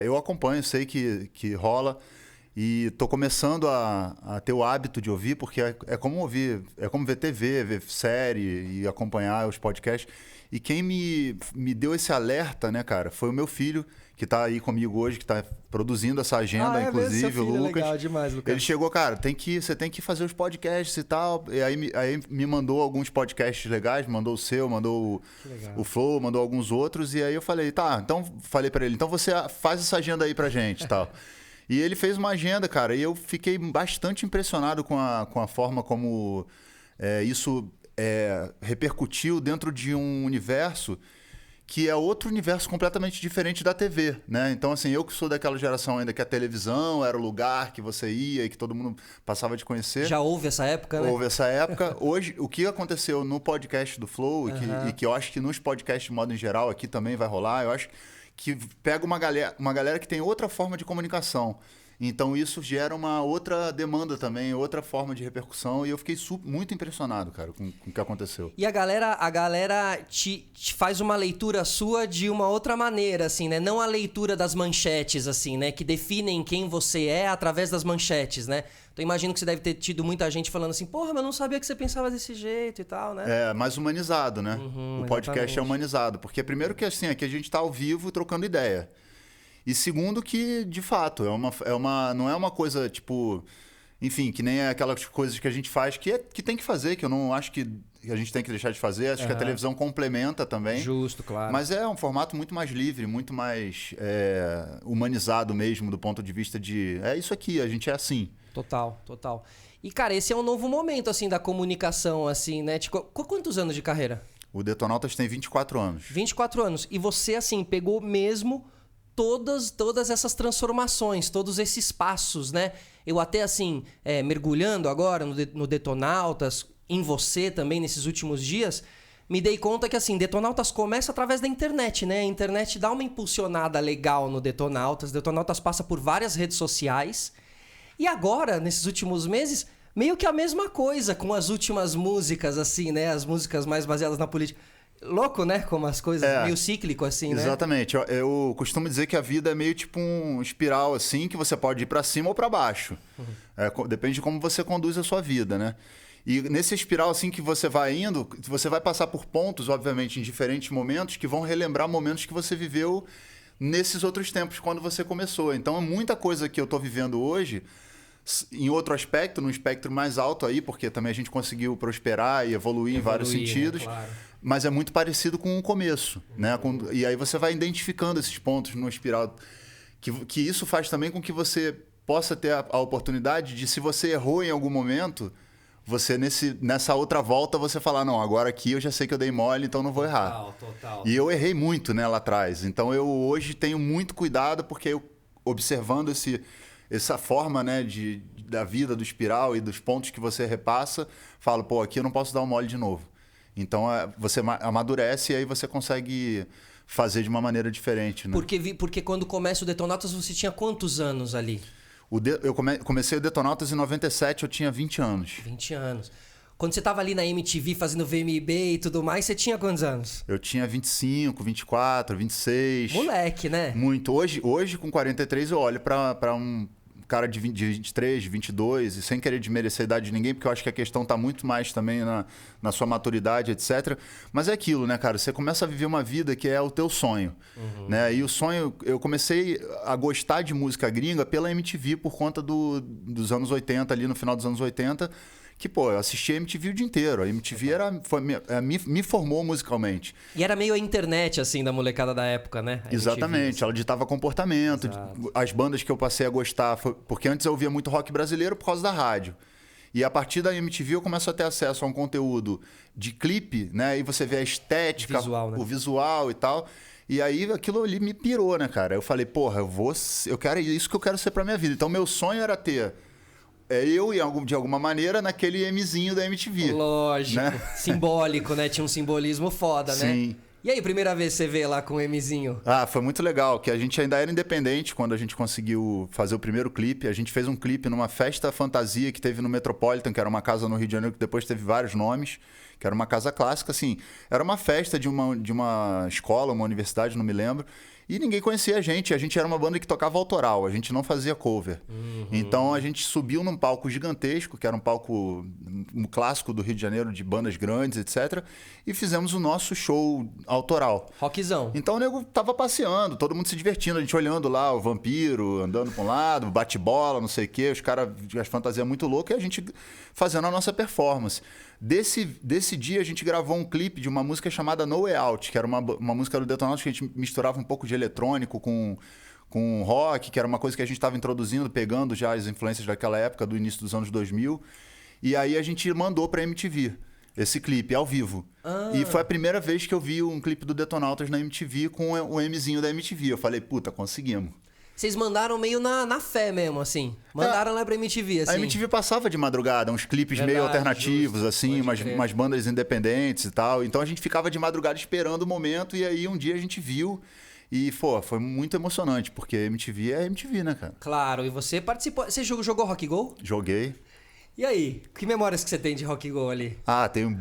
Eu acompanho, sei que rola. E tô começando a ter o hábito de ouvir, porque é como ouvir, é como ver TV, ver série e acompanhar os podcasts. E quem me deu esse alerta, né, cara, foi o meu filho, que tá aí comigo hoje, que tá produzindo essa agenda, inclusive, mesmo? Seu filho o Lucas. É legal demais, Lucas. Ele chegou, cara, você tem que fazer os podcasts e tal. E aí me mandou alguns podcasts legais, mandou o seu, mandou o Flow, mandou alguns outros. E aí eu falei, tá, então falei pra ele, então você faz essa agenda aí pra gente e tal. E ele fez uma agenda, cara, e eu fiquei bastante impressionado com a forma como isso repercutiu dentro de um universo que é outro universo completamente diferente da TV, né? Então, assim, eu que sou daquela geração ainda que a televisão era o lugar que você ia e que todo mundo passava de conhecer. Já houve essa época, né? Houve essa época. Hoje, o que aconteceu no podcast do Flow, e que eu acho que nos podcasts de modo em geral aqui também vai rolar, eu acho que pega uma galera que tem outra forma de comunicação. Então isso gera uma outra demanda também, outra forma de repercussão. E eu fiquei muito impressionado, cara, com o que aconteceu. E a galera te faz uma leitura sua de uma outra maneira, assim, né? Não a leitura das manchetes, assim, né? Que definem quem você é através das manchetes, né? Então imagino que você deve ter tido muita gente falando assim, porra, mas eu não sabia que você pensava desse jeito e tal, né? É, mais humanizado, né? O podcast exatamente. é humanizado. Porque primeiro que assim, aqui a gente tá ao vivo trocando ideia. E segundo que, de fato, não é uma coisa, tipo... Enfim, que nem aquelas coisas que a gente faz que tem que fazer, que eu não acho que a gente tem que deixar de fazer. Acho que a televisão complementa também. Justo, claro. Mas é um formato muito mais livre, muito mais humanizado mesmo, do ponto de vista de... É isso aqui, a gente é assim. Total. E, cara, esse é um novo momento, assim, da comunicação, assim, né? Tipo, quantos anos de carreira? O Detonautas tem 24 anos. 24 anos. E você, assim, pegou mesmo todas essas transformações, todos esses passos, né? Eu até, assim, mergulhando agora no Detonautas, em você também, nesses últimos dias, me dei conta que, assim, Detonautas começa através da internet, né? A internet dá uma impulsionada legal no Detonautas. Detonautas passa por várias redes sociais. E agora, nesses últimos meses, meio que a mesma coisa com as últimas músicas, assim, né? As músicas mais baseadas na política. Louco, né? Como as coisas, meio cíclico, assim, né? Exatamente. Eu costumo dizer que a vida é meio tipo um espiral, assim, que você pode ir para cima ou para baixo. Depende de como você conduz a sua vida, né? E nesse espiral, assim, que você vai indo, você vai passar por pontos, obviamente, em diferentes momentos, que vão relembrar momentos que você viveu nesses outros tempos, quando você começou. Então, é muita coisa que eu tô vivendo hoje... Em outro aspecto, no espectro mais alto aí, porque também a gente conseguiu prosperar e evoluir em vários sentidos, né? Claro. mas é muito parecido com o começo, né? E aí você vai identificando esses pontos no espiral, que isso faz também com que você possa ter a oportunidade de, se você errou em algum momento, você nessa outra volta você falar, não, agora aqui eu já sei que eu dei mole, então não vou errar. Total. E eu errei muito, né, lá atrás. Então eu hoje tenho muito cuidado, porque eu, observando essa forma, né, da vida, do espiral e dos pontos que você repassa, falo, pô, aqui eu não posso dar um mole de novo. Então você amadurece e aí você consegue fazer de uma maneira diferente, né? Porque quando começa o Detonautas, você tinha quantos anos ali? Eu comecei o Detonautas em 97, eu tinha 20 anos. 20 anos. Quando você tava ali na MTV fazendo VMB e tudo mais, você tinha quantos anos? Eu tinha 25, 24, 26. Moleque, né? Muito. Hoje com 43, eu olho para um cara de 23, de 22, e sem querer desmerecer a idade de ninguém, porque eu acho que a questão tá muito mais também na sua maturidade, etc. Mas é aquilo, né, cara? Você começa a viver uma vida que é o teu sonho, né? E o sonho... Eu comecei a gostar de música gringa pela MTV por conta dos anos 80, ali no final dos anos 80, que, pô, eu assistia a MTV o dia inteiro. A MTV me formou musicalmente. E era meio a internet, assim, da molecada da época, né? Exatamente. MTV, ela ditava comportamento. As bandas que eu passei a gostar... Porque antes eu ouvia muito rock brasileiro por causa da rádio. E a partir da MTV eu começo a ter acesso a um conteúdo de clipe, né? E você vê a estética, o visual e tal. E aí aquilo ali me pirou, né, cara? Eu falei, porra, eu quero isso que eu quero ser pra minha vida. Então meu sonho era ter... eu, de alguma maneira, naquele Mzinho da MTV. Lógico. Né? Simbólico, né? Tinha um simbolismo foda, né? Sim. E aí, primeira vez que você vê lá com o Mzinho? Foi muito legal, que a gente ainda era independente quando a gente conseguiu fazer o primeiro clipe. A gente fez um clipe numa festa fantasia que teve no Metropolitan, que era uma casa no Rio de Janeiro, que depois teve vários nomes, que era uma casa clássica, assim. Era uma festa de uma escola, uma universidade, não me lembro. E ninguém conhecia a gente era uma banda que tocava autoral, a gente não fazia cover. Então a gente subiu num palco gigantesco, que era um clássico do Rio de Janeiro, de bandas grandes, etc. E fizemos o nosso show autoral. Rockzão. Então o nego tava passeando, todo mundo se divertindo, a gente olhando lá, o vampiro andando pra um lado, bate-bola, não sei o quê, os caras, as fantasias muito loucas, e a gente fazendo a nossa performance. Desse dia a gente gravou um clipe de uma música chamada No Way Out, que era uma música do Detonautas que a gente misturava um pouco de eletrônico com rock, que era uma coisa que a gente estava introduzindo, pegando já as influências daquela época, do início dos anos 2000. E aí a gente mandou pra MTV esse clipe ao vivo. E foi a primeira vez que eu vi um clipe do Detonautas na MTV com o Mzinho da MTV. Eu falei, puta, conseguimos. Vocês mandaram meio na fé mesmo, assim. Mandaram lá pra MTV, assim. A MTV passava de madrugada, uns clipes meio alternativos, justo, assim, umas bandas independentes e tal. Então a gente ficava de madrugada esperando o momento e aí um dia a gente viu e, pô, foi muito emocionante, porque MTV é MTV, né, cara? Claro, e você participou... Você jogou Rock Go? Joguei. E aí, que memórias que você tem de Rock Go ali? Tem